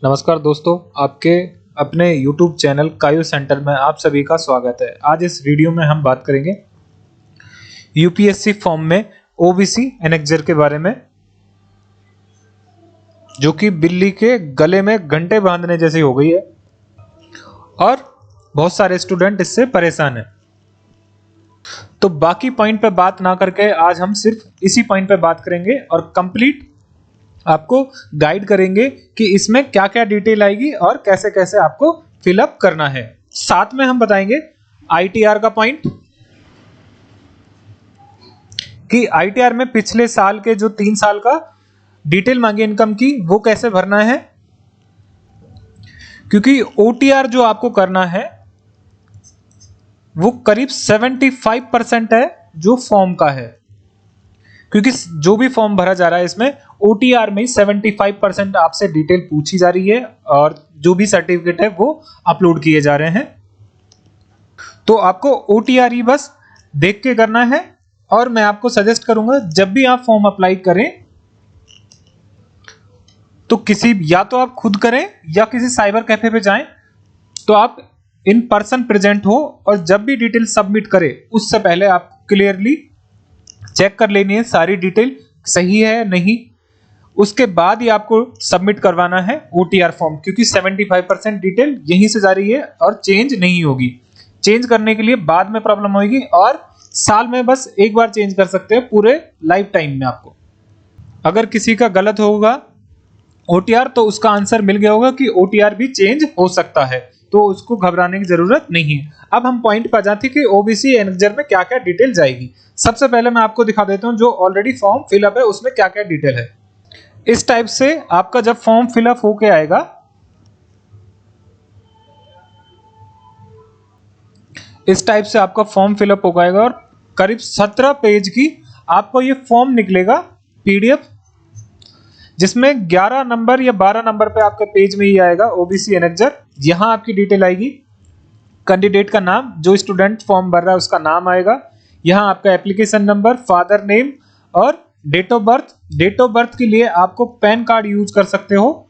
नमस्कार दोस्तों, आपके अपने YouTube चैनल कायो सेंटर में आप सभी का स्वागत है। आज इस वीडियो में हम बात करेंगे यूपीएससी फॉर्म में ओबीसी एनेक्जर के बारे में, जो कि बिल्ली के गले में घंटे बांधने जैसी हो गई है और बहुत सारे स्टूडेंट इससे परेशान हैं। तो बाकी पॉइंट पे बात ना करके आज हम सिर्फ इसी पॉइंट पे बात करेंगे और कंप्लीट आपको गाइड करेंगे कि इसमें क्या क्या डिटेल आएगी और कैसे कैसे आपको फिलअप करना है। साथ में हम बताएंगे आईटीआर का पॉइंट कि आईटीआर में पिछले साल के जो 3 साल का डिटेल मांगी इनकम की वो कैसे भरना है, क्योंकि ओटीआर जो आपको करना है वो करीब 75% है जो फॉर्म का है, क्योंकि जो भी फॉर्म भरा जा रहा है इसमें ओटीआर में 75% आपसे डिटेल पूछी जा रही है और जो भी सर्टिफिकेट है वो अपलोड किए जा रहे हैं। तो आपको ओटीआर ही बस देख के करना है। और मैं आपको सजेस्ट करूंगा जब भी आप फॉर्म अप्लाई करें तो या तो आप खुद करें या किसी साइबर कैफे पे जाएं, तो आप इन पर्सन प्रेजेंट हो और जब भी डिटेल सबमिट करें उससे पहले आप क्लियरली चेक कर लेनी है सारी डिटेल सही है नहीं, उसके बाद ही आपको सबमिट करवाना है ओटीआर फॉर्म, क्योंकि 75% डिटेल यहीं से जा रही है और चेंज नहीं होगी। चेंज करने के लिए बाद में प्रॉब्लम होगी और साल में बस एक बार चेंज कर सकते हैं, पूरे लाइफ टाइम में आपको। अगर किसी का गलत होगा ओटीआर तो उसका आंसर मिल गया होगा कि ओटीआर भी चेंज हो सकता है, तो उसको घबराने की जरूरत नहीं है। अब हम पॉइंट पर जाते हैं कि ओबीसी एनेक्जर में क्या क्या डिटेल जाएगी। सबसे पहले मैं आपको दिखा देता हूं जो ऑलरेडी फॉर्म फिलअप है उसमें क्या क्या डिटेल है। इस टाइप से आपका जब फॉर्म फिलअप होके आएगा, इस टाइप से आपका फॉर्म फिलअप हो जाएगा और करीब 17 पेज की आपको ये फॉर्म निकलेगा पीडीएफ, जिसमें 11 नंबर या 12 नंबर पे आपके पेज में ही आएगा ओबीसी एनेक्जर। यहां आपकी डिटेल आएगी, कैंडिडेट का नाम, जो स्टूडेंट फॉर्म भर रहा है उसका नाम आएगा, यहां आपका एप्लीकेशन नंबर, फादर नेम और date of birth. Date of birth के लिए आपको पैन कार्ड यूज कर सकते हो।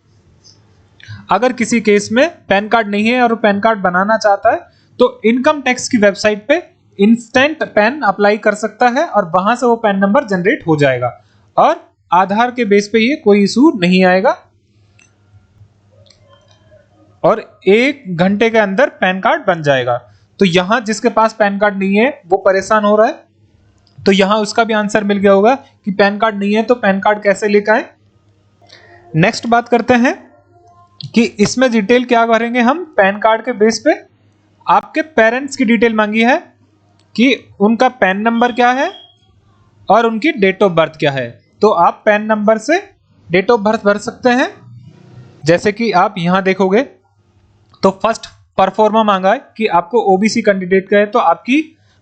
अगर किसी केस में पैन कार्ड नहीं है और पैन कार्ड बनाना चाहता है तो इनकम टैक्स की वेबसाइट पे इंस्टेंट पैन अप्लाई कर सकता है और वहां से वो पैन नंबर जनरेट हो जाएगा और आधार के बेस पे ये कोई इशू नहीं आएगा और 1 घंटे के अंदर पैन कार्ड बन जाएगा। तो यहां जिसके पास पैन कार्ड नहीं है वो परेशान हो रहा है, तो यहां उसका भी आंसर मिल गया होगा कि पैन कार्ड नहीं है तो पैन कार्ड कैसे लेकर आए। नेक्स्ट बात करते हैं कि इसमें डिटेल क्या भरेंगे हम। पैन कार्ड के बेस पे आपके पेरेंट्स की डिटेल मांगी है कि उनका पैन नंबर क्या है और उनकी डेट ऑफ बर्थ क्या है, तो आप पैन नंबर से डेट ऑफ बर्थ भर सकते हैं। जैसे कि आप यहां देखोगे तो फर्स्ट परफॉर्मा मांगा है कि आपको ओबीसी कैंडिडेट का है तो आपकी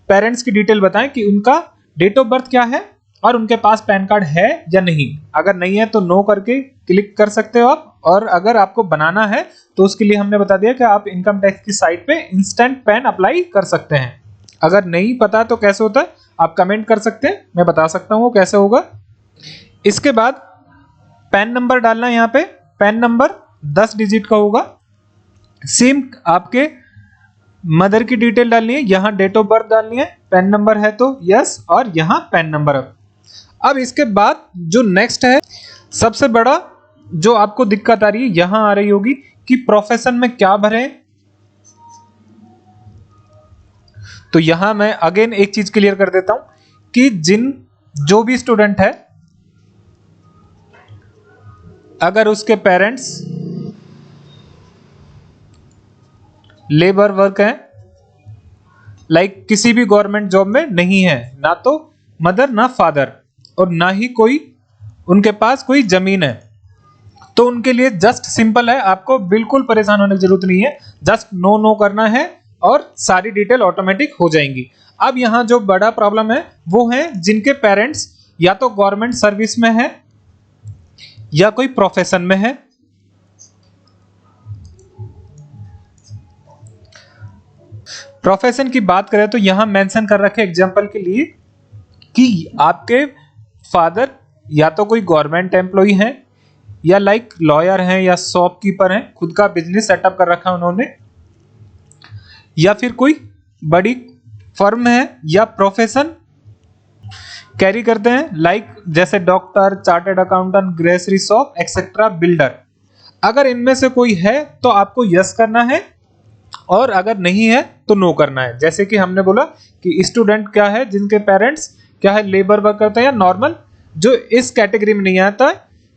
पेरेंट्स की डिटेल बताएं कि उनका डेट ऑफ बर्थ क्या है और उनके पास पैन कार्ड है या नहीं। अगर नहीं है तो नो करके क्लिक कर सकते हो आप, और अगर आपको बनाना है तो उसके लिए हमने बता दिया कि आप इनकम टैक्स की साइट पे इंस्टेंट पैन अप्लाई कर सकते हैं। अगर नहीं पता तो कैसे होता है आप कमेंट कर सकते हैं, मैं बता सकता हूं वो कैसे होगा। इसके बाद पैन नंबर डालना है, यहाँ पे पैन नंबर 10 डिजिट का होगा। सेम आपके मदर की डिटेल डालनी है, यहां डेट ऑफ बर्थ डालनी है, पैन नंबर है तो यस और यहां पैन नंबर। अब इसके बाद जो नेक्स्ट है, सबसे बड़ा जो आपको दिक्कत आ रही है यहां आ रही होगी कि प्रोफेशन में क्या भरें। तो यहां मैं अगेन एक चीज क्लियर कर देता हूं कि जो भी स्टूडेंट है अगर उसके पेरेंट्स लेबर वर्क है, लाइक किसी भी गवर्नमेंट जॉब में नहीं है, ना तो मदर ना फादर और ना ही कोई उनके पास कोई जमीन है, तो उनके लिए जस्ट सिंपल है, आपको बिल्कुल परेशान होने की जरूरत नहीं है। जस्ट नो नो करना है और सारी डिटेल ऑटोमेटिक हो जाएंगी। अब यहां जो बड़ा प्रॉब्लम है वो है जिनके पेरेंट्स या तो गवर्नमेंट सर्विस में है या कोई प्रोफेशन में है। प्रोफेशन की बात करें तो यहां मेंशन कर रखे एग्जांपल के लिए कि आपके फादर या तो कोई गवर्नमेंट एम्प्लॉय हैं या लाइक लॉयर हैं या शॉपकीपर हैं, खुद का बिजनेस सेटअप कर रखा है उन्होंने, या फिर कोई बड़ी फर्म है या प्रोफेशन कैरी करते हैं लाइक जैसे doctor, chartered accountant, grocery shop etcetera, builder. अगर इनमें से कोई है तो आपको यस करना है और अगर नहीं है तो नो करना है। जैसे कि हमने बोला कि स्टूडेंट क्या है, जिनके पेरेंट्स क्या है, लेबर वर्क करते हैं या नॉर्मल, जो इस कैटेगरी में नहीं आता है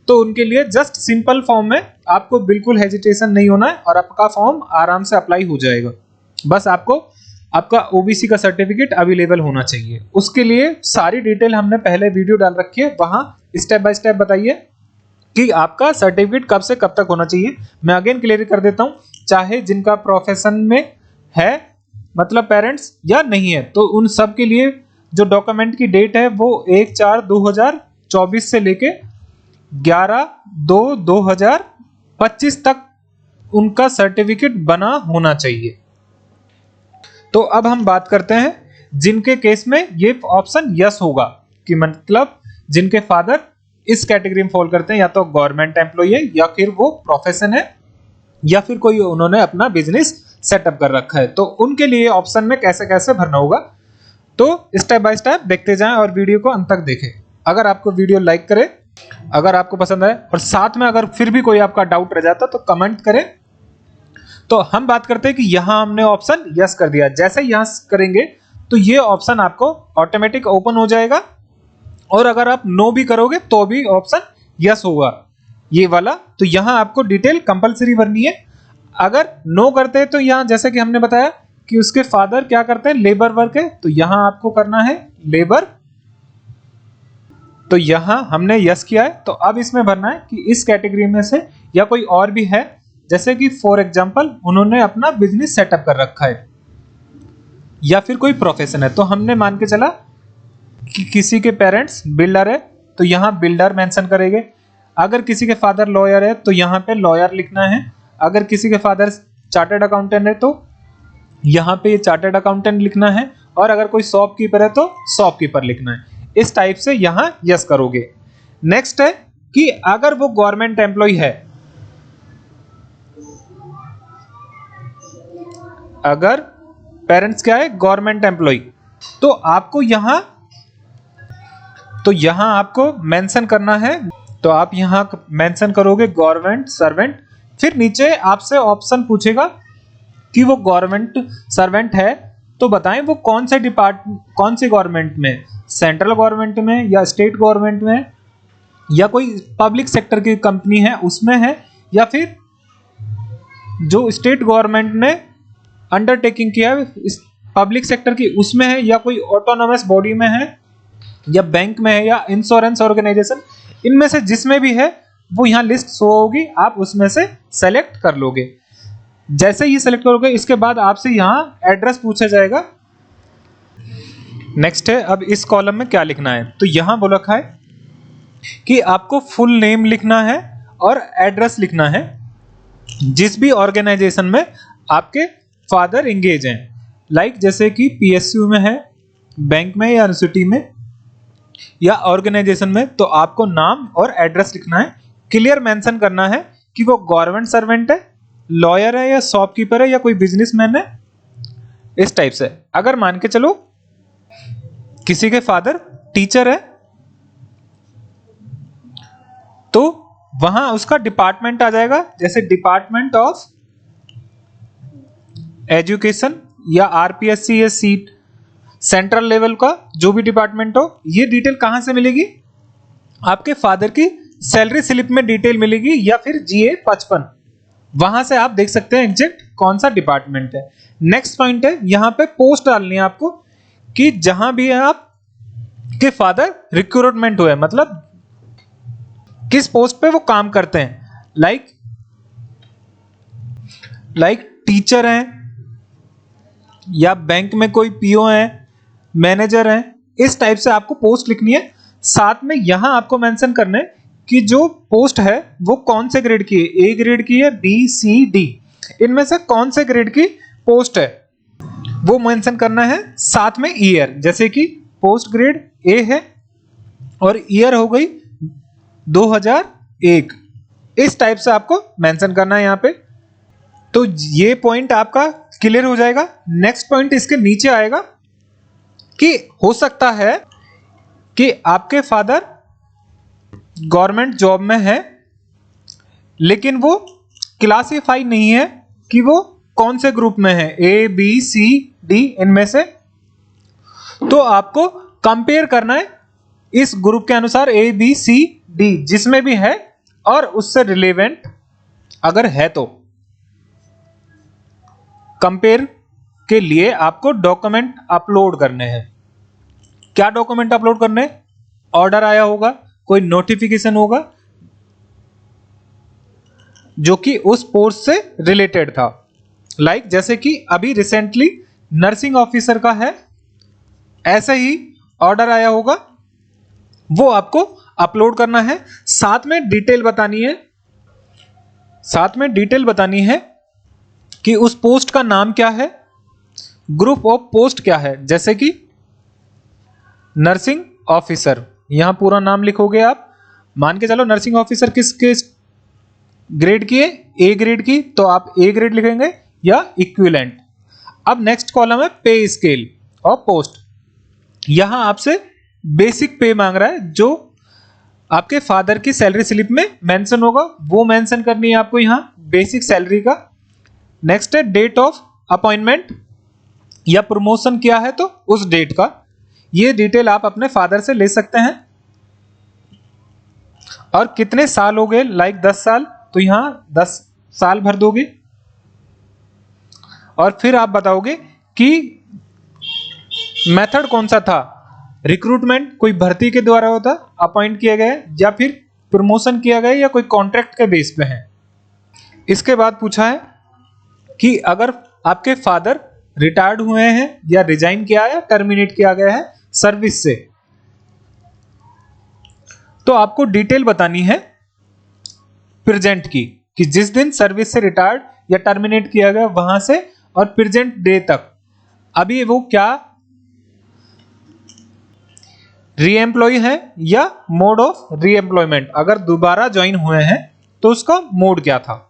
तो उनके लिए जस्ट सिंपल फॉर्म में आपको बिल्कुल हेजिटेशन नहीं होना है और आपका फॉर्म आराम से अप्लाई हो जाएगा। बस आपको आपका ओबीसी का सर्टिफिकेट अवेलेबल होना चाहिए। उसके लिए सारी डिटेल हमने पहले वीडियो डाल रखी है, वहां स्टेप बाय स्टेप बताइए कि आपका सर्टिफिकेट कब से कब तक होना चाहिए। मैं अगेन क्लियर कर देता हूं, चाहे जिनका प्रोफेशन में है मतलब पेरेंट्स या नहीं है, तो उन सब के लिए जो डॉक्यूमेंट की डेट है वो 1/4/2024 से लेके 11/2/2025 तक उनका सर्टिफिकेट बना होना चाहिए। तो अब हम बात करते हैं जिनके केस में ये ऑप्शन यस होगा, कि मतलब जिनके फादर इस कैटेगरी में फॉल करते हैं, या तो गवर्नमेंट एम्प्लॉय है या फिर वो प्रोफेशन है या फिर कोई उन्होंने अपना बिजनेस सेटअप कर रखा है। तो उनके लिए ऑप्शन में कैसे कैसे भरना होगा, तो स्टेप बाय स्टेप देखते जाएं और वीडियो को अंत तक देखें। अगर आपको वीडियो लाइक करें, अगर आपको पसंद आए, और साथ में अगर फिर भी कोई आपका डाउट रह जाता तो कमेंट करें। तो हम बात करते हैं कि यहां हमने ऑप्शन यस कर दिया। जैसे यस करेंगे तो ये ऑप्शन आपको ऑटोमेटिक ओपन हो जाएगा, और अगर आप नो भी करोगे तो भी ऑप्शन यस होगा ये वाला। तो यहां आपको डिटेल कंपलसरी भरनी है। अगर नो करते हैं तो यहां जैसे कि हमने बताया कि उसके फादर क्या करते हैं, लेबर वर्क है, तो यहां आपको करना है लेबर। तो यहां हमने यस किया है, तो अब इसमें भरना है कि इस कैटेगरी में से या कोई और भी है, जैसे कि फॉर एग्जांपल उन्होंने अपना बिजनेस सेटअप कर रखा है या फिर कोई प्रोफेशन है। तो हमने मान के चला कि किसी के पेरेंट्स बिल्डर है तो यहां बिल्डर मेंशन करेंगे। अगर किसी के फादर लॉयर है तो यहां पे लॉयर लिखना है। अगर किसी के फादर चार्टर्ड अकाउंटेंट है तो यहां पे चार्टर्ड अकाउंटेंट लिखना है, और अगर कोई शॉपकीपर है तो शॉपकीपर लिखना है। इस टाइप से यहां यस करोगे। नेक्स्ट है कि अगर वो गवर्नमेंट एम्प्लॉय है, अगर पेरेंट्स क्या है, गवर्नमेंट एम्प्लॉय, तो आपको यहां आपको मेंशन करना है। तो आप यहां मेंशन करोगे गवर्नमेंट सर्वेंट। फिर नीचे आपसे ऑप्शन पूछेगा कि वो गवर्नमेंट सर्वेंट है तो बताएं वो कौन से गवर्नमेंट में, सेंट्रल गवर्नमेंट में या स्टेट गवर्नमेंट में या कोई पब्लिक सेक्टर की कंपनी है उसमें है, या फिर जो स्टेट गवर्नमेंट ने अंडरटेकिंग किया इस पब्लिक सेक्टर की उसमें है, या कोई ऑटोनोमस बॉडी में है, या बैंक में है, या इंश्योरेंस ऑर्गेनाइजेशन। इनमें से जिसमें भी है वो यहाँ लिस्ट शो होगी, आप उसमें से सेलेक्ट कर लोगे। जैसे ही सेलेक्ट करोगे इसके बाद आपसे यहाँ एड्रेस पूछा जाएगा। नेक्स्ट है अब इस कॉलम में क्या लिखना है, तो यहाँ बोल रखा है कि आपको फुल नेम लिखना है और एड्रेस लिखना है जिस भी ऑर्गेनाइजेशन में आपके फादर इंगेज हैं। लाइक जैसे कि पीएसयू में है, बैंक में या यूनिवर्सिटी में या ऑर्गेनाइजेशन में, तो आपको नाम और एड्रेस लिखना है। क्लियर मेंशन करना है कि वो गवर्नमेंट सर्वेंट है, लॉयर है या शॉपकीपर है या कोई बिजनेसमैन है, इस टाइप से। अगर मान के चलो किसी के फादर टीचर है तो वहां उसका डिपार्टमेंट आ जाएगा, जैसे डिपार्टमेंट ऑफ एजुकेशन या आरपीएससी या सीट, सेंट्रल लेवल का जो भी डिपार्टमेंट हो। ये डिटेल कहां से मिलेगी, आपके फादर की सैलरी स्लिप में डिटेल मिलेगी या फिर GA 55, वहां से आप देख सकते हैं एग्जैक्ट कौन सा डिपार्टमेंट है। नेक्स्ट पॉइंट है यहां पे पोस्ट डालनी है आपको कि जहां भी आप के फादर रिक्रूटमेंट हुए, मतलब किस पोस्ट पे वो काम करते हैं। लाइक टीचर हैं या बैंक में कोई पीओ है, मैनेजर है, इस टाइप से आपको पोस्ट लिखनी है। साथ में यहां आपको मेंशन करना है कि जो पोस्ट है वो कौन से ग्रेड की है, A ग्रेड की है, B, C, D, इनमें से कौन से ग्रेड की पोस्ट है वो मेंशन करना है। साथ में ईयर, जैसे कि पोस्ट ग्रेड A है और ईयर हो गई 2001, इस टाइप से आपको मेंशन करना है यहाँ पे। तो ये पॉइंट आपका क्लियर हो जाएगा। नेक्स्ट पॉइंट इसके नीचे आएगा कि हो सकता है कि आपके फादर गवर्नमेंट जॉब में है लेकिन वो क्लासीफाई नहीं है कि वो कौन से ग्रुप में है, ए बी सी डी इनमें से। तो आपको कंपेयर करना है इस ग्रुप के अनुसार ए बी सी डी जिसमें भी है और उससे रिलेवेंट अगर है तो कंपेयर के लिए आपको डॉक्यूमेंट अपलोड करने हैं। क्या डॉक्यूमेंट अपलोड करने हैं? ऑर्डर आया होगा, कोई नोटिफिकेशन होगा जो कि उस पोस्ट से रिलेटेड था। लाइक जैसे कि अभी रिसेंटली नर्सिंग ऑफिसर का है, ऐसे ही ऑर्डर आया होगा, वो आपको अपलोड करना है। साथ में डिटेल बतानी है कि उस पोस्ट का नाम क्या है, ग्रुप ऑफ पोस्ट क्या है। जैसे कि नर्सिंग ऑफिसर, यहां पूरा नाम लिखोगे आप। मान के चलो नर्सिंग ऑफिसर किसके ग्रेड की है, ए ग्रेड की, तो आप ए ग्रेड लिखेंगे या इक्विवेलेंट। अब नेक्स्ट कॉलम है पे स्केल और पोस्ट। यहां आपसे बेसिक पे मांग रहा है, जो आपके फादर की सैलरी स्लिप में मेंशन होगा वो मेंशन करनी है आपको यहां बेसिक सैलरी का। नेक्स्ट है डेट ऑफ अपॉइंटमेंट या प्रमोशन किया है तो उस डेट का। ये डिटेल आप अपने फादर से ले सकते हैं। और कितने साल हो गए, लाइक 10 साल, तो यहां 10 साल भर दोगे। और फिर आप बताओगे कि मेथड कौन सा था, रिक्रूटमेंट कोई भर्ती के द्वारा होता, अपॉइंट किया गया या फिर प्रमोशन किया गया या कोई कॉन्ट्रैक्ट के बेस पे है। इसके बाद पूछा है कि अगर आपके फादर रिटायर्ड हुए हैं या रिजाइन किया है, टर्मिनेट किया गया है सर्विस से, तो आपको डिटेल बतानी है प्रेजेंट की, कि जिस दिन सर्विस से रिटायर्ड या टर्मिनेट किया गया वहां से और प्रेजेंट डे तक अभी वो क्या रीएम्प्लॉय है या मोड ऑफ रीएम्प्लॉयमेंट, अगर दोबारा ज्वाइन हुए हैं तो उसका मोड क्या था।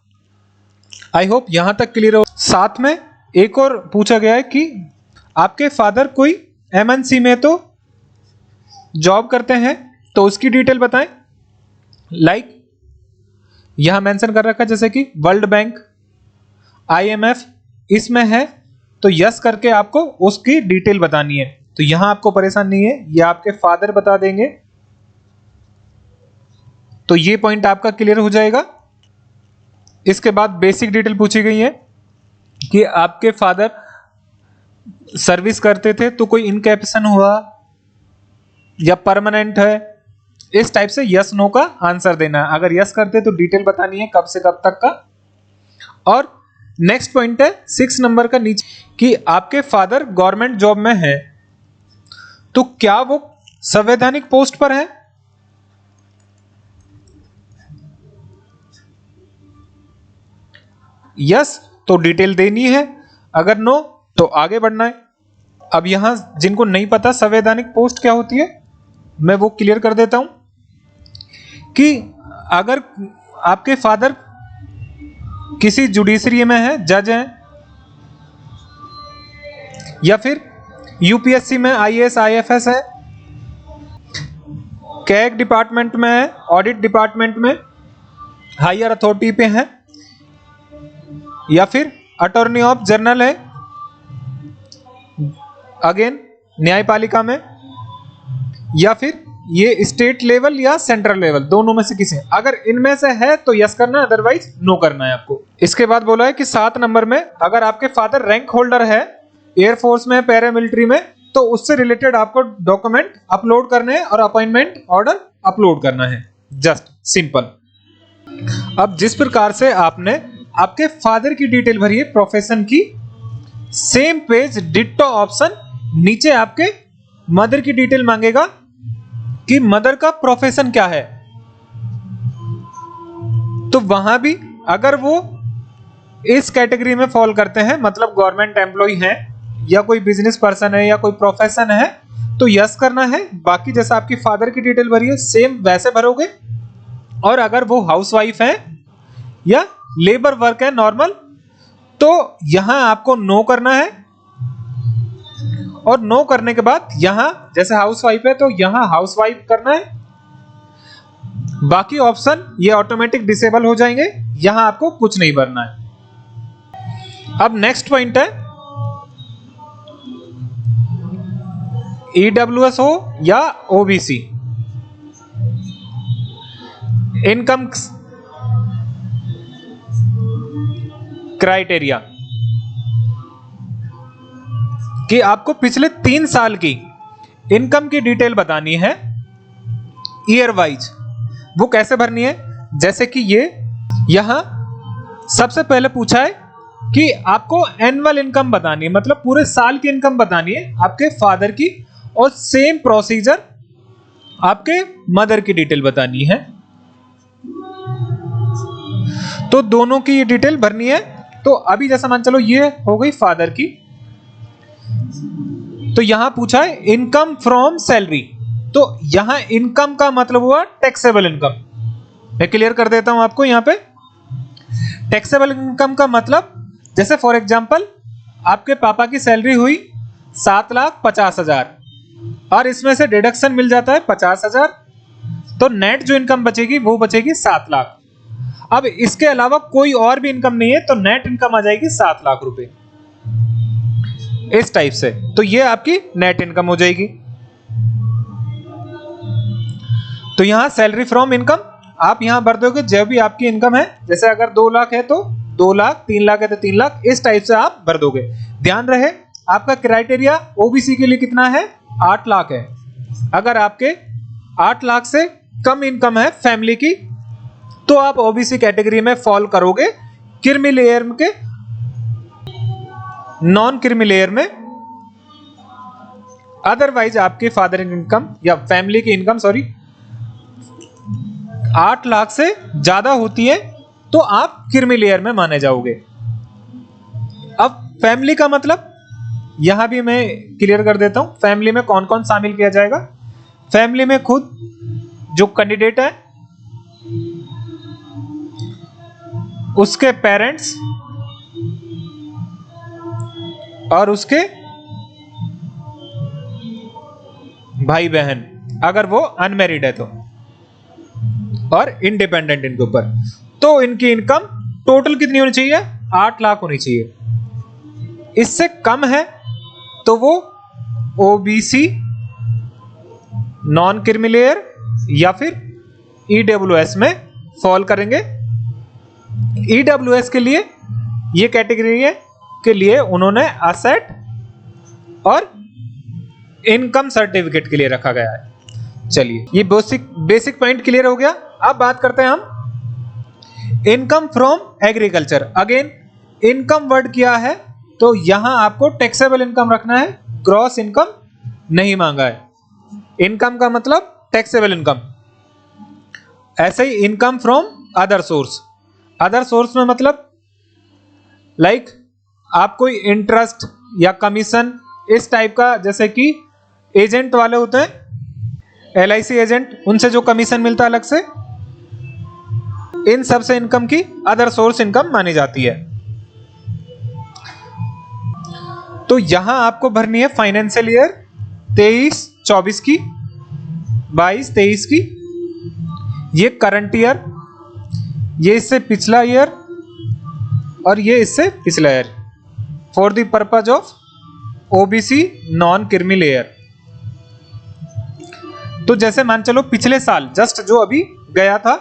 आई होप यहां तक क्लियर हो। साथ में एक और पूछा गया है कि आपके फादर कोई एमएनसी में तो जॉब करते हैं तो उसकी डिटेल बताएं। लाइक यहां मेंशन कर रखा है जैसे कि वर्ल्ड बैंक, आईएमएफ इसमें है, तो यस करके आपको उसकी डिटेल बतानी है। तो यहां आपको परेशान नहीं है, ये आपके फादर बता देंगे। तो ये पॉइंट आपका क्लियर हो जाएगा। इसके बाद बेसिक डिटेल पूछी गई है कि आपके फादर सर्विस करते थे तो कोई इनकैप्शन हुआ या परमानेंट है, इस टाइप से यस नो का आंसर देना है। अगर यस करते तो डिटेल बतानी है कब से कब तक का। और नेक्स्ट पॉइंट है 6 नंबर का नीचे कि आपके फादर गवर्नमेंट जॉब में है तो क्या वो संवैधानिक पोस्ट पर है। यस तो डिटेल देनी है, अगर नो तो आगे बढ़ना है। अब यहां जिनको नहीं पता संवैधानिक पोस्ट क्या होती है, मैं वो क्लियर कर देता हूं कि अगर आपके फादर किसी जुडिशरी में है, जज हैं, या फिर यूपीएससी में आईएएस आईएफएस है, कैग डिपार्टमेंट में है, ऑडिट डिपार्टमेंट में हायर अथॉरिटी पे है, या फिर अटॉर्नी ऑफ जनरल है, अगेन न्यायपालिका में, या फिर ये स्टेट लेवल या सेंट्रल लेवल, दोनों में से किसी। अगर इनमें से है तो यस करना है, अदरवाइज नो करना है आपको। इसके बाद बोला है कि 7 नंबर में अगर आपके फादर रैंक होल्डर है एयरफोर्स में, पैरामिलिट्री में, तो उससे रिलेटेड आपको डॉक्यूमेंट अपलोड करने हैं और अपॉइंटमेंट ऑर्डर अपलोड करना है। Just simple. अब जिस प्रकार से आपने आपके फादर की डिटेल भरी है प्रोफेशन की, सेम पेज डिट्टो ऑप्शन नीचे आपके मदर की डिटेल मांगेगा कि मदर का प्रोफेशन क्या है। तो वहां भी अगर वो इस कैटेगरी में फॉल करते हैं, मतलब गवर्नमेंट एम्प्लॉय हैं या कोई बिजनेस पर्सन है या कोई प्रोफेशन है, तो यस करना है। बाकी जैसा आपकी फादर की डिटेल भरी है सेम वैसे भरोगे। और अगर वो हाउसवाइफ है या लेबर वर्क है नॉर्मल, तो यहां आपको नो करना है। और नो करने के बाद यहां जैसे हाउसवाइफ है तो यहां हाउसवाइफ करना है। बाकी ऑप्शन ये ऑटोमेटिक डिसेबल हो जाएंगे, यहां आपको कुछ नहीं भरना है। अब नेक्स्ट पॉइंट है ईडब्ल्यूएस हो या ओबीसी, इनकम क्राइटेरिया कि आपको पिछले 3 साल की इनकम की डिटेल बतानी है ईयर वाइज। वो कैसे भरनी है, जैसे कि ये यहां सबसे पहले पूछा है कि आपको एनुअल इनकम बतानी है, मतलब पूरे साल की इनकम बतानी है आपके फादर की, और सेम प्रोसीजर आपके मदर की डिटेल बतानी है। तो दोनों की ये डिटेल भरनी है। तो अभी जैसा मान चलो ये हो गई फादर की, तो यहां पूछा है इनकम फ्रॉम सैलरी, तो यहां इनकम का मतलब हुआ टैक्सेबल इनकम। मैं क्लियर कर देता हूं आपको यहां पे। टैक्सेबल इनकम का मतलब जैसे फॉर एग्जांपल आपके पापा की सैलरी हुई 7,50,000 और इसमें से डिडक्शन मिल जाता है 50,000, तो नेट जो इनकम बचेगी वो बचेगी 7 लाख। अब इसके अलावा कोई और भी इनकम नहीं है तो नेट इनकम आ जाएगी 7 लाख रुपए, इस टाइप से। तो ये आपकी नेट इनकम हो जाएगी। तो यहां सैलरी फ्रॉम इनकम आप यहां भर दोगे जो भी आपकी इनकम है, जैसे अगर 2 लाख है तो 2 लाख, 3 लाख है तो 3 लाख, इस टाइप से आप भर दोगे। ध्यान रहे आपका क्राइटेरिया ओबीसी के लिए कितना है, 8 लाख है। अगर आपके 8 लाख से कम इनकम है फैमिली की तो आप ओबीसी कैटेगरी में फॉल करोगे, क्रीमी लेयर के नॉन क्रीमी लेयर में। अदरवाइज आपके फादर इनकम या फैमिली की इनकम 8 लाख से ज्यादा होती है तो आप क्रीमी लेयर में माने जाओगे। अब फैमिली का मतलब यहां भी मैं क्लियर कर देता हूं, फैमिली में कौन कौन शामिल किया जाएगा। फैमिली में खुद जो कैंडिडेट है, उसके पेरेंट्स और उसके भाई बहन अगर वो अनमैरिड है तो, और इंडिपेंडेंट इनके ऊपर। तो इनकी इनकम टोटल कितनी होनी चाहिए, 8 लाख होनी चाहिए। इससे कम है तो वो ओबीसी, नॉन क्रीमी लेयर या फिर ईडब्ल्यूएस में फॉल करेंगे। ईडब्ल्यूएस के लिए ये कैटेगरी के लिए उन्होंने असेट और इनकम सर्टिफिकेट के लिए रखा गया है। चलिए ये बेसिक पॉइंट क्लियर हो गया। अब बात करते हैं हम income from agriculture. Again income word किया है तो यहां आपको टैक्सेबल इनकम रखना है, ग्रॉस इनकम नहीं मांगा है। इनकम का मतलब टैक्सेबल इनकम। ऐसे ही income from other source. Other source में मतलब लाइक आप कोई इंटरेस्ट या कमीशन इस टाइप का, जैसे कि एजेंट वाले होते हैं एलआईसी एजेंट, उनसे जो कमीशन मिलता है अलग से, इन सब से इनकम की अदर सोर्स इनकम मानी जाती है। तो यहां आपको भरनी है फाइनेंशियल ईयर 23-24 की, 22-23 की, ये करंट ईयर, ये इससे पिछला ईयर और ये इससे पिछला year, for the purpose of OBC non creamy layer. तो जैसे मान चलो पिछले साल जस्ट जो अभी गया था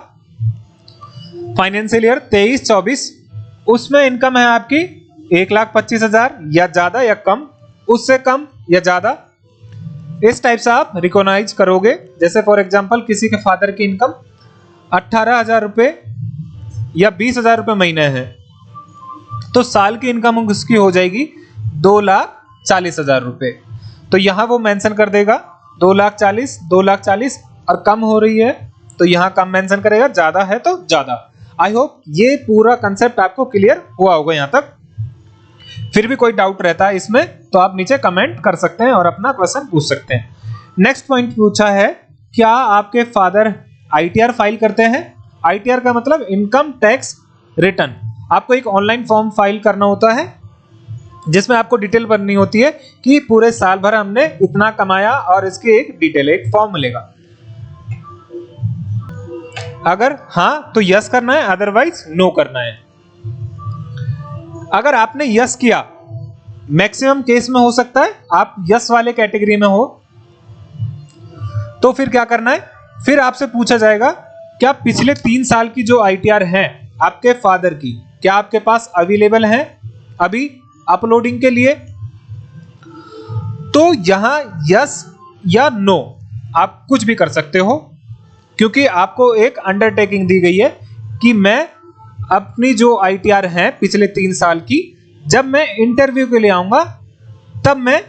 फाइनेंशियल ईयर 23-24, उसमें इनकम है आपकी 1,25,000 या ज्यादा या कम, उससे कम या ज्यादा, इस टाइप से आप रिकॉग्नाइज करोगे। जैसे फॉर एग्जांपल किसी के फादर की इनकम 18,000 रुपए या 20,000 रुपए महीने है तो साल की इनकम उसकी हो जाएगी 2,40,000 रुपए। तो यहां वो मेंशन कर देगा 2,40,000 और कम हो रही है तो यहां कम मेंशन करेगा, ज्यादा है तो ज्यादा। आई होप ये पूरा कंसेप्ट आपको क्लियर हुआ होगा यहां तक। फिर भी कोई डाउट रहता है इसमें तो आप नीचे कमेंट कर सकते हैं और अपना क्वेश्चन पूछ सकते हैं। नेक्स्ट पॉइंट पूछा है, क्या आपके फादर आईटीआर फाइल करते हैं। आईटीआर का मतलब इनकम टैक्स रिटर्न, आपको एक ऑनलाइन फॉर्म फाइल करना होता है जिसमें आपको डिटेल भरनी होती है कि पूरे साल भर हमने इतना कमाया और इसकी एक डिटेल, एक फॉर्म मिलेगा। अगर हाँ तो यस करना है, अदरवाइज नो करना है। अगर आपने यस किया, मैक्सिमम केस में हो सकता है आप यस वाले कैटेगरी में हो, तो फिर क्या करना है, फिर आपसे पूछा जाएगा क्या पिछले 3 साल की जो ITR है आपके फादर की, क्या आपके पास अवेलेबल है अभी अपलोडिंग के लिए। तो यहां यस या नो आप कुछ भी कर सकते हो, क्योंकि आपको एक अंडरटेकिंग दी गई है कि मैं अपनी जो ITR है पिछले 3 साल की, जब मैं इंटरव्यू के लिए आऊंगा तब मैं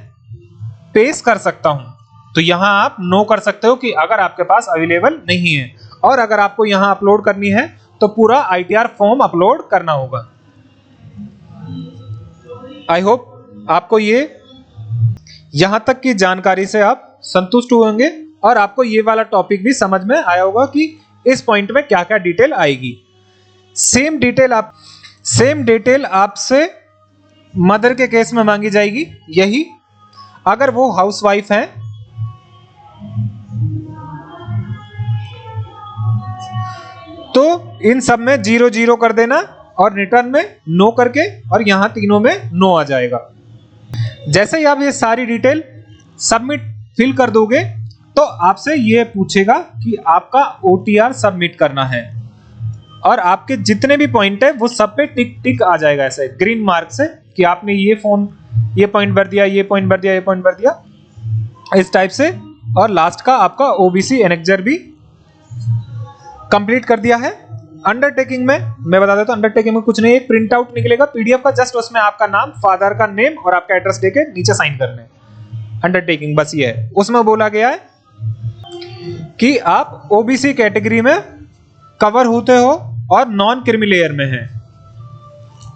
पेश कर सकता हूं। तो यहां आप नो कर सकते हो कि अगर आपके पास अवेलेबल नहीं है, और अगर आपको यहां अपलोड करनी है तो पूरा ITR फॉर्म अपलोड करना होगा। आई होप आपको ये यहां तक की जानकारी से आप संतुष्ट होंगे और आपको ये वाला टॉपिक भी समझ में आया होगा कि इस पॉइंट में क्या क्या डिटेल आएगी। सेम डिटेल आपसे मदर के केस में मांगी जाएगी, यही अगर वो हाउसवाइफ है तो इन सब में 0 कर देना और रिटर्न में नो करके, और यहां तीनों में नो आ जाएगा। जैसे ही आप ये सारी डिटेल सबमिट फिल कर दोगे तो आपसे ये पूछेगा कि आपका OTR सबमिट करना है, और आपके जितने भी पॉइंट है वो सब पे टिक टिक आ जाएगा ऐसे ग्रीन मार्क से कि आपने ये पॉइंट भर दिया, ये पॉइंट भर दिया, ये पॉइंट भर दिया, इस टाइप से। और लास्ट का आपका OBC एनेक्जर भी कंप्लीट कर दिया है। अंडरटेकिंग में मैं बता देता हूं, अंडरटेकिंग में कुछ नहीं, एक प्रिंट आउट निकलेगा PDF का, जस्ट उसमें आपका नाम, फादर का नेम और आपका एड्रेस देके नीचे साइन करने। अंडरटेकिंग बस ये है। उसमें बोला गया है कि आप OBC कैटेगरी में कवर होते हो और नॉन क्रीमी लेयर में है,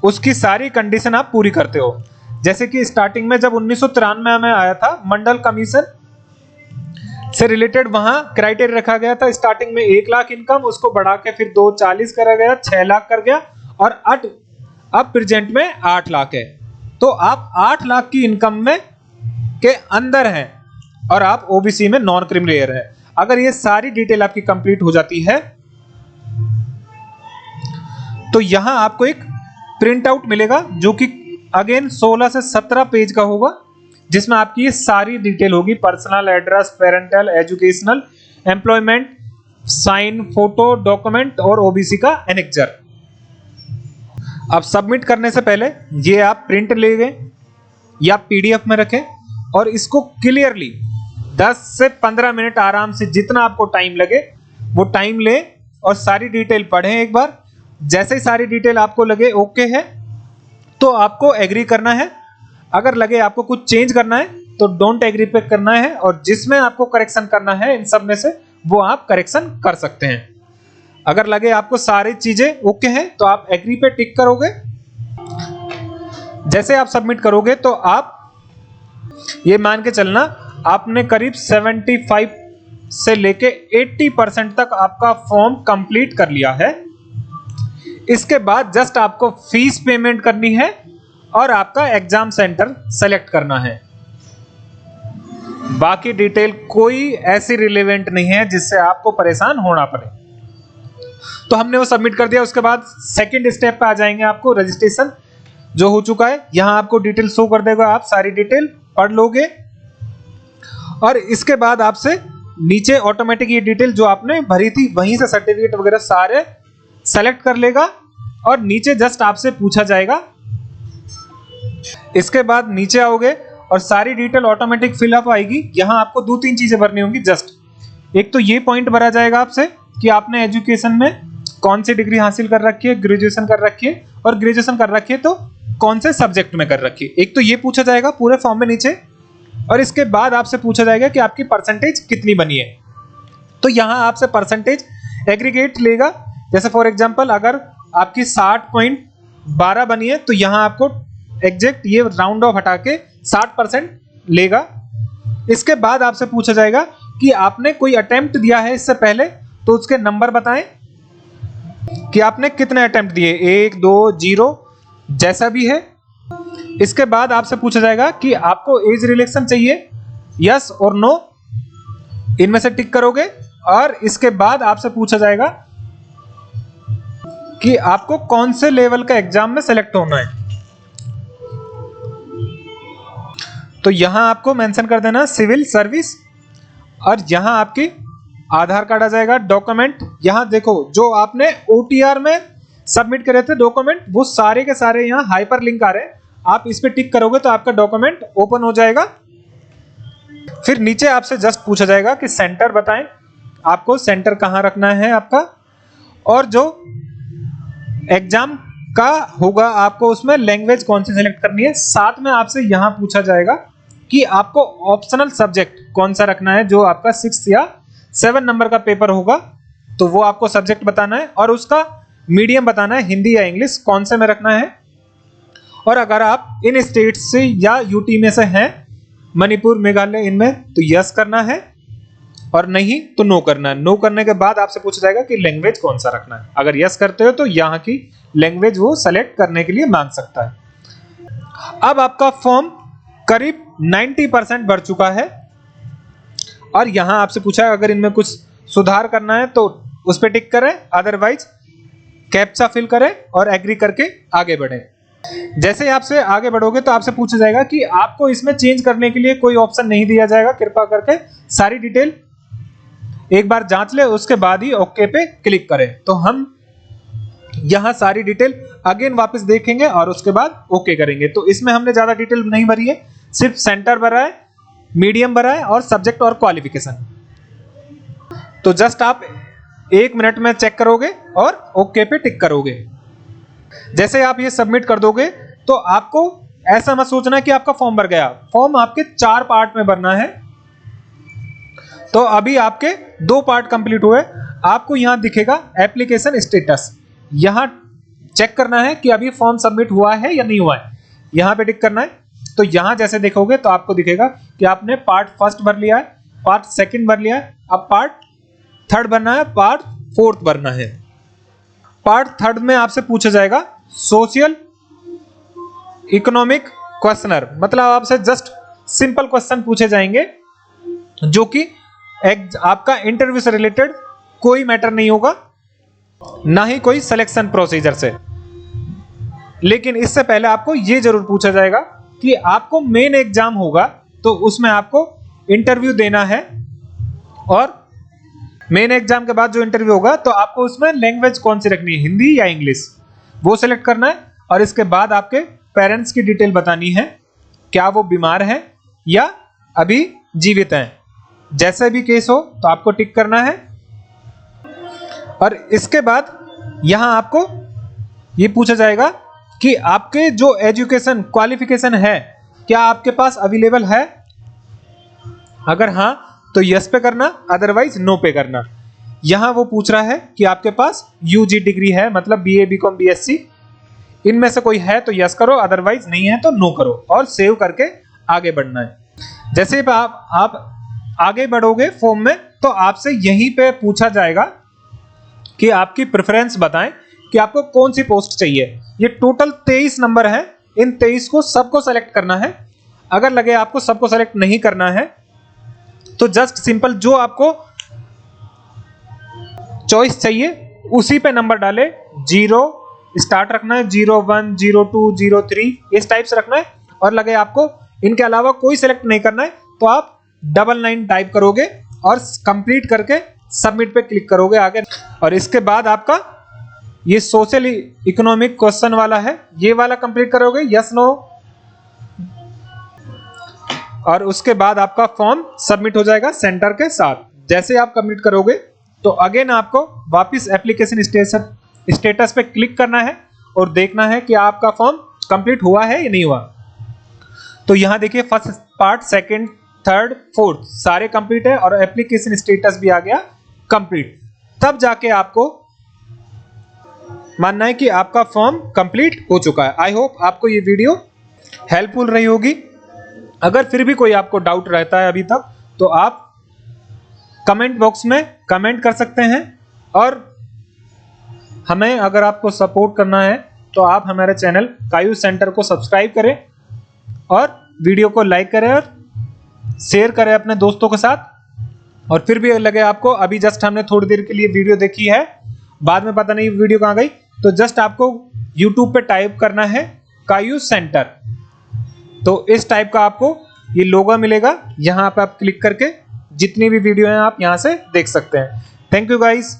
उसकी सारी कंडीशन आप पूरी करते हो। जैसे कि स्टार्टिंग में जब 1993 में आया था मंडल कमीशन से रिलेटेड, वहां क्राइटेरिया रखा गया था स्टार्टिंग में 1 लाख इनकम, उसको बढ़ा के फिर 240 करा गया, 6 लाख कर गया, और अब प्रेजेंट में 8 लाख है। तो आप 8 लाख की इनकम में के अंदर हैं और आप OBC में नॉन क्रीमी लेयर है। अगर ये सारी डिटेल आपकी कंप्लीट हो जाती है तो यहां आपको एक प्रिंट आउट मिलेगा जो कि अगेन 16 से 17 पेज का होगा, जिसमें आपकी ये सारी डिटेल होगी, personal address, parental, educational, employment, sign, photo, document और OBC का एनेक्जर। अब सबमिट करने से पहले ये आप प्रिंट ले गए या PDF में रखें और इसको क्लियरली 10 से 15 मिनट आराम से, जितना आपको टाइम लगे वो टाइम ले और सारी डिटेल पढ़ें एक बार। जैसे ही सारी डिटेल आपको लगे ओके है तो आपको एग्री करना है। अगर लगे आपको कुछ चेंज करना है तो डोंट एग्री पे करना है, और जिसमें आपको करेक्शन करना है इन सब में से वो आप करेक्शन कर सकते हैं। अगर लगे आपको सारी चीजें ओके हैं तो आप एग्री पे टिक करोगे। जैसे आप सबमिट करोगे तो आप ये मान के चलना आपने करीब 75 से लेके 80% तक आपका फॉर्म कंप्लीट कर लिया है। इसके बाद जस्ट आपको फीस पेमेंट करनी है और आपका एग्जाम सेंटर सेलेक्ट करना है। बाकी डिटेल कोई ऐसी रिलेवेंट नहीं है जिससे आपको परेशान होना पड़े। तो हमने वो सबमिट कर दिया। उसके बाद सेकंड स्टेप पे आ जाएंगे, आपको रजिस्ट्रेशन जो हो चुका है, यहां आपको डिटेल शो कर देगा, आप सारी डिटेल पढ़ लोगे और इसके बाद आपसे नीचे ऑटोमेटिक ये डिटेल जो आपने भरी थी वहीं से सर्टिफिकेट वगैरह सारे सेलेक्ट कर लेगा और नीचे जस्ट आपसे पूछा जाएगा। इसके बाद नीचे आओगे और सारी डिटेल ऑटोमेटिक फिलअप आएगी। यहां आपको 2-3 चीजें भरनी होंगी। जस्ट एक तो ये पॉइंट भरा जाएगा आपसे कि आपने एजुकेशन में कौन सी डिग्री हासिल कर रखी है, ग्रेजुएशन कर रखी है, और ग्रेजुएशन कर रखी है तो कौन से सब्जेक्ट में कर रखी है। एक तो ये पूछा जाएगा पूरे फॉर्म में नीचे, और इसके बाद आपसे पूछा जाएगा कि आपकी परसेंटेज कितनी बनी है। तो यहां आपसे परसेंटेज एग्रीगेट लेगा। जैसे फॉर एग्जांपल अगर आपकी 60.12 बनी है तो यहां आपको एग्जैक्ट ये राउंड ऑफ हटा के 60% लेगा। इसके बाद आपसे पूछा जाएगा कि आपने कोई अटेम्प्ट दिया है इससे पहले तो उसके नंबर बताएं। कि आपने कितने अटेम्प्ट दिए, 1 2 0 जैसा भी है। इसके बाद आपसे पूछा जाएगा कि आपको एज रिलेक्शन चाहिए, यस और नो, इनमें से टिक करोगे। और इसके बाद आपसे पूछा जाएगा कि आपको कौन से लेवल का एग्जाम में सेलेक्ट होना है। तो यहां आपको मेंशन कर देना सिविल सर्विस, और यहां आपकी आधार कार्ड आ जाएगा, डॉक्यूमेंट। यहां देखो जो आपने ओटीआर में सबमिट करे थे डॉक्यूमेंट, वो सारे के सारे यहां हाइपर लिंक आ रहे हैं। आप इस पे टिक करोगे तो आपका डॉक्यूमेंट ओपन हो जाएगा। फिर नीचे आपसे जस्ट पूछा जाएगा कि सेंटर बताएं, आपको सेंटर कहां रखना है आपका, और जो एग्जाम का होगा आपको उसमें लैंग्वेज कौन सी सिलेक्ट करनी है। साथ में आपसे यहां पूछा जाएगा कि आपको ऑप्शनल सब्जेक्ट कौन सा रखना है। जो आपका 6 या 7 नंबर का पेपर होगा तो वो आपको सब्जेक्ट बताना है, और उसका मीडियम बताना है, हिंदी या इंग्लिश, कौन से में रखना है। और अगर आप इन स्टेट से या यूटी में से हैं, मणिपुर, मेघालय, इनमें, तो यस करना है, और नहीं तो नो करना है। नो करने के बाद आपसे पूछा जाएगा कि लैंग्वेज कौन सा रखना है। अगर यस करते हो तो यहाँ की लैंग्वेज वो सेलेक्ट करने के लिए मांग सकता है। अब आपका फॉर्म करीब 90% भर चुका है, और यहां आपसे पूछा है अगर इनमें कुछ सुधार करना है तो उस पर टिक करें, अदरवाइज कैप्चा फिल करें और एग्री करके आगे बढ़ें। जैसे आपसे आगे बढ़ोगे तो आपसे पूछा जाएगा कि आपको इसमें चेंज करने के लिए कोई ऑप्शन नहीं दिया जाएगा, कृपा करके सारी डिटेल एक बार जांच ले, उसके बाद ही ओके पे क्लिक करें। तो हम यहां सारी डिटेल अगेन वापस देखेंगे और उसके बाद ओके करेंगे। तो इसमें हमने ज्यादा डिटेल नहीं भरी है, सिर्फ सेंटर भरा है, मीडियम भरा है और सब्जेक्ट और क्वालिफिकेशन। तो जस्ट आप 1 मिनट में चेक करोगे और ओके पे टिक करोगे। जैसे आप ये सबमिट कर दोगे तो आपको ऐसा मत सोचना कि आपका फॉर्म भर गया। फॉर्म आपके 4 पार्ट में भरना है। तो अभी आपके 2 पार्ट कंप्लीट हुए। आपको यहां दिखेगा एप्लीकेशन स्टेटस, यहां चेक करना है कि अभी फॉर्म सबमिट हुआ है या नहीं हुआ है, यहां पे टिक करना है। तो यहां जैसे देखोगे तो आपको दिखेगा कि आपने पार्ट 1 भर लिया है, पार्ट 2 भर लिया है, अब पार्ट 3 भरना है, पार्ट 4 भरना है। पार्ट 3 में आपसे पूछा जाएगा सोशल इकोनॉमिक क्वेश्चनर, मतलब आपसे जस्ट सिंपल क्वेश्चन पूछे जाएंगे जो कि आपका इंटरव्यू से रिलेटेड कोई मैटर नहीं होगा, ना ही कोई सिलेक्शन प्रोसीजर से। लेकिन इससे पहले आपको यह जरूर पूछा जाएगा कि आपको मेन एग्जाम होगा तो उसमें आपको इंटरव्यू देना है, और मेन एग्जाम के बाद जो इंटरव्यू होगा तो आपको उसमें लैंग्वेज कौन सी रखनी है, हिंदी या इंग्लिश, वो सिलेक्ट करना है। और इसके बाद आपके पेरेंट्स की डिटेल बतानी है, क्या वो बीमार है या अभी जीवित हैं। जैसे भी केस हो तो आपको टिक करना है। और इसके बाद यहां आपको ये पूछा जाएगा कि आपके जो एजुकेशन क्वालिफिकेशन है क्या आपके पास अवेलेबल है। अगर हां तो यस पे करना, अदरवाइज नो पे करना। यहां वो पूछ रहा है कि आपके पास यूजी डिग्री है, मतलब बीए, बीकॉम, बीएससी, इनमें से कोई है तो यस करो, अदरवाइज नहीं है तो नो करो, और सेव करके आगे बढ़ना है। जैसे आप आगे बढ़ोगे फॉर्म में तो आपसे यहीं पे पूछा जाएगा कि आपकी प्रेफरेंस बताएं कि आपको कौन सी पोस्ट चाहिए। ये टोटल 23 नंबर है, इन 23 को सबको सेलेक्ट करना है। अगर लगे आपको सबको सेलेक्ट नहीं करना है तो जस्ट सिंपल जो आपको चॉइस चाहिए उसी पे नंबर डाले, 0 स्टार्ट रखना है, 01, 02, 03 इस टाइप से रखना है। और लगे आपको इनके अलावा कोई सेलेक्ट नहीं करना है तो आप 99 टाइप करोगे और कंप्लीट करके सबमिट पे क्लिक करोगे आगे। और इसके बाद आपका ये सोशल इकोनॉमिक क्वेश्चन वाला है, ये वाला कंप्लीट करोगे, यस नो, और उसके बाद आपका फॉर्म सबमिट हो जाएगा सेंटर के साथ। जैसे आप कंप्लीट करोगे तो अगेन आपको वापस एप्लीकेशन स्टेटस पे क्लिक करना है और देखना है कि आपका फॉर्म कंप्लीट हुआ है या नहीं हुआ। तो यहां देखिए first part, second, third, fourth सारे कंप्लीट है और एप्लीकेशन स्टेटस भी आ गया कंप्लीट। तब जाके आपको मानना है कि आपका फॉर्म कंप्लीट हो चुका है। आई होप आपको ये वीडियो हेल्पफुल रही होगी। अगर फिर भी कोई आपको डाउट रहता है अभी तक तो आप कमेंट बॉक्स में कमेंट कर सकते हैं, और हमें अगर आपको सपोर्ट करना है तो आप हमारे चैनल कायू सेंटर को सब्सक्राइब करें और वीडियो को लाइक करें और शेयर करें अपने दोस्तों के साथ। और फिर भी लगे आपको अभी जस्ट हमने थोड़ी देर के लिए वीडियो देखी है, बाद में पता नहीं वीडियो कहाँ गई, तो जस्ट आपको YouTube पे टाइप करना है कायू सेंटर। तो इस टाइप का आपको ये लोगो मिलेगा, यहाँ पे आप क्लिक करके जितनी भी वीडियो हैं आप यहाँ से देख सकते हैं। Thank you guys.